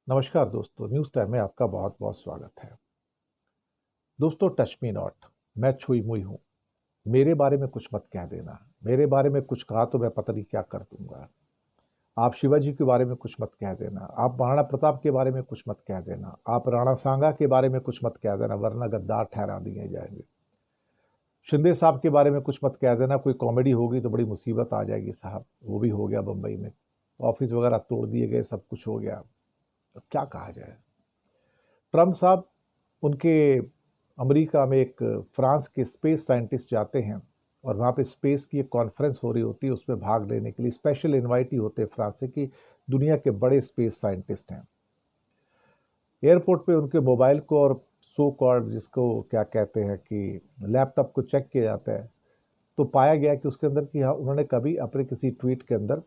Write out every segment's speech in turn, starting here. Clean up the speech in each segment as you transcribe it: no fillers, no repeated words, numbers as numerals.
नमस्कार दोस्तों, news time में आपका बहुत बहुत स्वागत है। दोस्तों, टच मी नॉट, मैं छुई मुई हूँ। मेरे बारे में कुछ मत कह देना। मेरे बारे में कुछ कहा तो मैं पता नहीं क्या कर दूंगा। आप शिवाजी के बारे में कुछ मत कह देना। आप महाराणा प्रताप के बारे में कुछ मत कह देना। आप राणा सांगा के बारे में कुछ मत कह देना, वरना गद्दार ठहरा दिए जाएंगे। शिंदे साहब के बारे में कुछ मत कह देना। कोई कॉमेडी होगी तो बड़ी मुसीबत आ जाएगी साहब। वो भी हो गया बम्बई में, ऑफिस वगैरह तोड़ दिए गए, सब कुछ हो गया। अब क्या कहा जाए। ट्रम्प साहब, उनके अमेरिका में एक फ्रांस के स्पेस साइंटिस्ट जाते हैं और वहाँ पे स्पेस की एक कॉन्फ्रेंस हो रही होती है। उसमें भाग लेने के लिए स्पेशल इनवाइट ही होते हैं फ्रांस से कि दुनिया के बड़े स्पेस साइंटिस्ट हैं। एयरपोर्ट पे उनके मोबाइल को और सो कॉल्ड, जिसको क्या कहते हैं कि लैपटॉप को चेक किया जाता है, तो पाया गया कि उसके अंदर कि हाँ, उन्होंने कभी अपने किसी ट्वीट के अंदर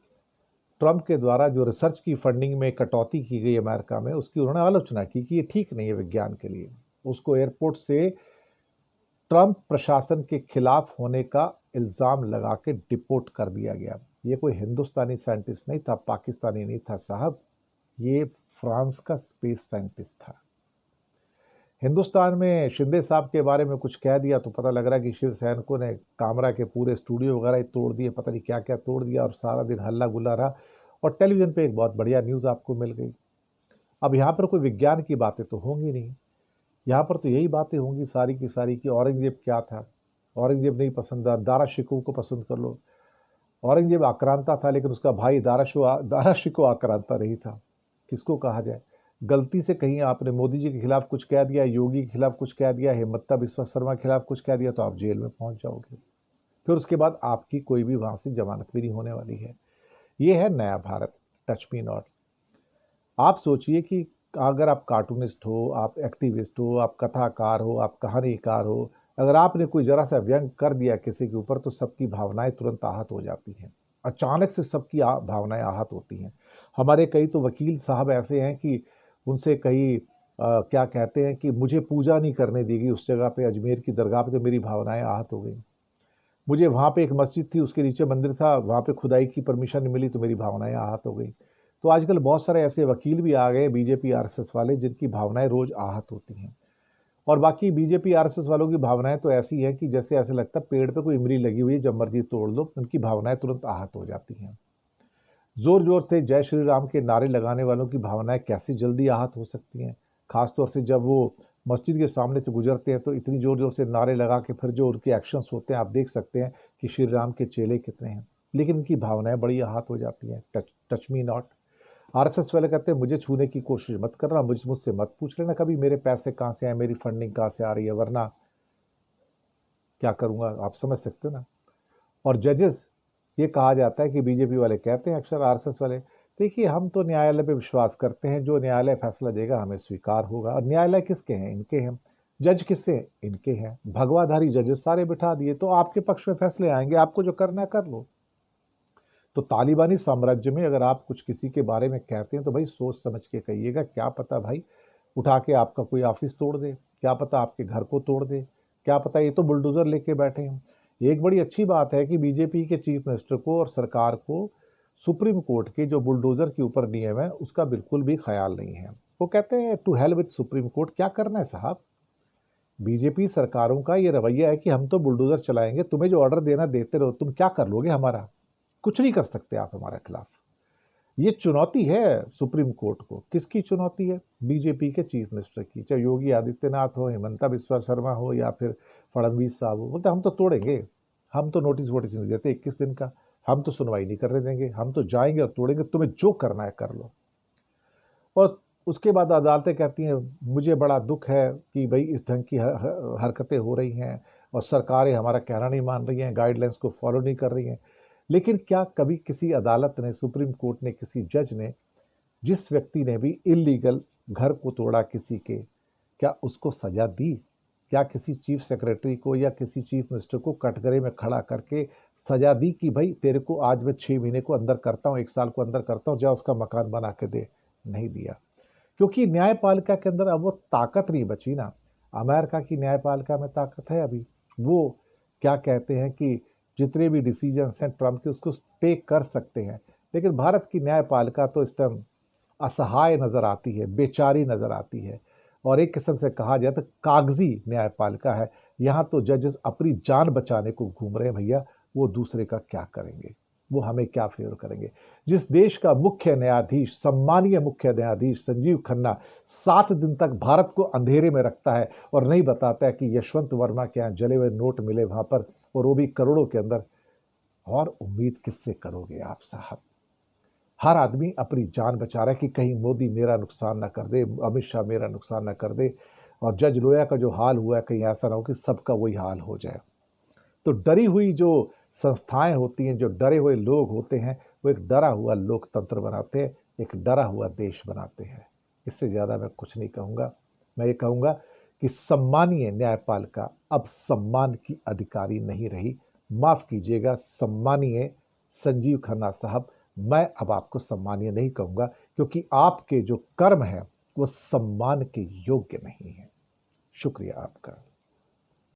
ट्रंप के द्वारा जो रिसर्च की फंडिंग में कटौती की गई अमेरिका में, उसकी उन्होंने आलोचना की कि ये ठीक नहीं है विज्ञान के लिए। उसको एयरपोर्ट से ट्रंप प्रशासन के खिलाफ होने का इल्ज़ाम लगा के डिपोर्ट कर दिया गया। ये कोई हिंदुस्तानी साइंटिस्ट नहीं था, पाकिस्तानी नहीं था साहब, ये फ्रांस का स्पेस साइंटिस्ट था। हिंदुस्तान में शिंदे साहब के बारे में कुछ कह दिया तो पता लग रहा है कि शिव सैनिकों ने कामरा के पूरे स्टूडियो वगैरह ही तोड़ दिए, पता नहीं क्या क्या तोड़ दिया, और सारा दिन हल्ला गुल्ला रहा। और टेलीविजन पे एक बहुत बढ़िया न्यूज़ आपको मिल गई। अब यहाँ पर कोई विज्ञान की बातें तो होंगी नहीं। यहाँ पर तो यही बातें होंगी सारी की सारी कि औरंगजेब क्या था। औरंगजेब नहीं पसंद, दारा शिकोह को पसंद कर लो। औरंगजेब आक्रांता था, लेकिन उसका भाई दारा शिकोह आक्रांता नहीं था। किसको कहा जाए। गलती से कहीं आपने मोदी जी के खिलाफ कुछ कह दिया, योगी के खिलाफ कुछ कह दिया, हेमंता बिस्वा शर्मा के खिलाफ कुछ कह दिया, तो आप जेल में पहुंच जाओगे। फिर उसके बाद आपकी कोई भी वहां से जमानत भी नहीं होने वाली है। ये है नया भारत। Touch me not. आप सोचिए कि अगर आप कार्टूनिस्ट हो, आप एक्टिविस्ट हो, आप कथाकार हो, आप कहानीकार हो, अगर आपने कोई जरा सा व्यंग कर दिया किसी के ऊपर, तो सबकी भावनाएं तुरंत आहत हो जाती हैं। अचानक से सबकी भावनाएं आहत होती हैं। हमारे कई तो वकील साहब ऐसे हैं कि उनसे कई क्या कहते हैं कि मुझे पूजा नहीं करने दी गई उस जगह पे, अजमेर की दरगाह पे, तो मेरी भावनाएं आहत हो गई। मुझे वहाँ पे एक मस्जिद थी, उसके नीचे मंदिर था, वहाँ पे खुदाई की परमिशन नहीं मिली, तो मेरी भावनाएं आहत हो गई। तो आजकल बहुत सारे ऐसे वकील भी आ गए बीजेपी आरएसएस वाले, जिनकी भावनाएं रोज आहत होती हैं। और बाकी बीजेपी आरएसएस वालों की भावनाएं तो ऐसी है कि जैसे ऐसे लगता है पेड़ पे कोई इमली लगी हुई है, जब मर्जी तोड़ लो, उनकी भावनाएं तुरंत आहत हो जाती हैं। जोर जोर से जय श्री राम के नारे लगाने वालों की भावनाएं कैसे जल्दी आहत हो सकती हैं। खासतौर से जब वो मस्जिद के सामने से गुजरते हैं, तो इतनी जोर जोर से नारे लगा के फिर जो उनके एक्शंस होते हैं, आप देख सकते हैं कि श्री राम के चेले कितने हैं। लेकिन उनकी भावनाएं बड़ी आहत हो जाती हैं। Touch me not. आरएसएस वाले कहते हैं मुझे छूने की कोशिश मत करना, मुझसे मत पूछ लेना कभी मेरे पैसे कहाँ से आए, मेरी फंडिंग कहाँ से आ रही है, वरना क्या करूंगा, आप समझ सकते हो ना। और जजेस, ये कहा जाता है कि बीजेपी वाले कहते हैं अक्सर आरएसएस वाले, देखिए हम तो न्यायालय पे विश्वास करते हैं, जो न्यायालय फैसला देगा हमें स्वीकार होगा। और न्यायालय किसके हैं? इनके हैं। जज किससे हैं? इनके हैं। भगवाधारी जजेस सारे बिठा दिए, तो आपके पक्ष में फैसले आएंगे, आपको जो करना है कर लो। तो तालिबानी साम्राज्य में अगर आप कुछ किसी के बारे में कहते हैं तो भाई सोच समझ के कहिएगा। क्या पता भाई उठा के आपका कोई ऑफिस तोड़ दे, क्या पता आपके घर को तोड़ दे, क्या पता ये तो बुलडोजर लेके बैठे हैं। एक बड़ी अच्छी बात है कि बीजेपी के चीफ मिनिस्टर को और सरकार को सुप्रीम कोर्ट के जो बुलडोजर के ऊपर नियम है उसका बिल्कुल भी ख्याल नहीं है। वो कहते हैं to hell with supreme court. क्या करना है साहब। बीजेपी सरकारों का ये रवैया है कि हम तो बुलडोजर चलाएंगे, तुम्हें जो ऑर्डर देना देते रहो, तुम क्या कर लोगे हमारा? कुछ नहीं कर सकते आप हमारे खिलाफ। ये चुनौती है सुप्रीम कोर्ट को। किसकी चुनौती है? बीजेपी के चीफ मिनिस्टर की। चाहे योगी आदित्यनाथ हो, हेमंता बिस्वा शर्मा हो, या फिर फडणवीस साहब हो, बोलते हम तो तोड़ेंगे। हम तो नोटिस वोटिस नहीं देते 21 दिन का। हम तो सुनवाई नहीं करने देंगे, हम तो जाएंगे और तोड़ेंगे, तुम्हें जो करना है कर लो। और उसके बाद अदालतें कहती हैं मुझे बड़ा दुख है कि भाई इस ढंग की हरकतें हो रही हैं और सरकारें हमारा कहना नहीं मान रही हैं, गाइडलाइंस को फॉलो नहीं कर रही हैं। लेकिन क्या कभी किसी अदालत ने, सुप्रीम कोर्ट ने, किसी जज ने, जिस व्यक्ति ने भी इलीगल घर को तोड़ा किसी के, क्या उसको सजा दी? क्या किसी चीफ सेक्रेटरी को या किसी चीफ मिनिस्टर को कटघरे में खड़ा करके सजा दी कि भाई तेरे को आज मैं 6 महीने को अंदर करता हूँ, 1 साल को अंदर करता हूँ, जा उसका मकान बना के दे? नहीं दिया। क्योंकि न्यायपालिका के अंदर अब वो ताकत नहीं बची ना। अमेरिका की न्यायपालिका में ताकत है अभी। वो क्या कहते हैं कि जितने भी डिसीजन हैं ट्रम्प के, उसको स्टे कर सकते हैं। लेकिन भारत की न्यायपालिका तो इस टाइम असहाय नज़र आती है, बेचारी नज़र आती है। और एक किस्म से कहा जाए तो कागजी न्यायपालिका है। यहाँ तो जजेस अपनी जान बचाने को घूम रहे हैं भैया, वो दूसरे का क्या करेंगे, वो हमें क्या फेवर करेंगे। जिस देश का मुख्य न्यायाधीश, सम्मानीय मुख्य न्यायाधीश संजीव खन्ना 7 दिन तक भारत को अंधेरे में रखता है और नहीं बताता है कि यशवंत वर्मा के यहाँ जले हुए नोट मिले वहां पर, और वो भी करोड़ों के अंदर, और उम्मीद किससे करोगे आप साहब। हर आदमी अपनी जान बचा रहा है कि कहीं मोदी मेरा नुकसान ना कर दे, अमित शाह मेरा नुकसान ना कर दे। और जज लोया का जो हाल हुआ है, कहीं ऐसा ना हो कि सबका वही हाल हो जाए। तो डरी हुई जो संस्थाएं होती हैं, जो डरे हुए लोग होते हैं, वो एक डरा हुआ लोकतंत्र बनाते हैं, एक डरा हुआ देश बनाते हैं। इससे ज़्यादा मैं कुछ नहीं कहूँगा। मैं ये कहूँगा कि सम्मानीय न्यायपालिका अब सम्मान की अधिकारी नहीं रही। माफ़ कीजिएगा सम्मानीय संजीव खन्ना साहब, मैं अब आपको सम्मानीय नहीं कहूँगा, क्योंकि आपके जो कर्म हैं वो सम्मान के योग्य नहीं है। शुक्रिया आपका।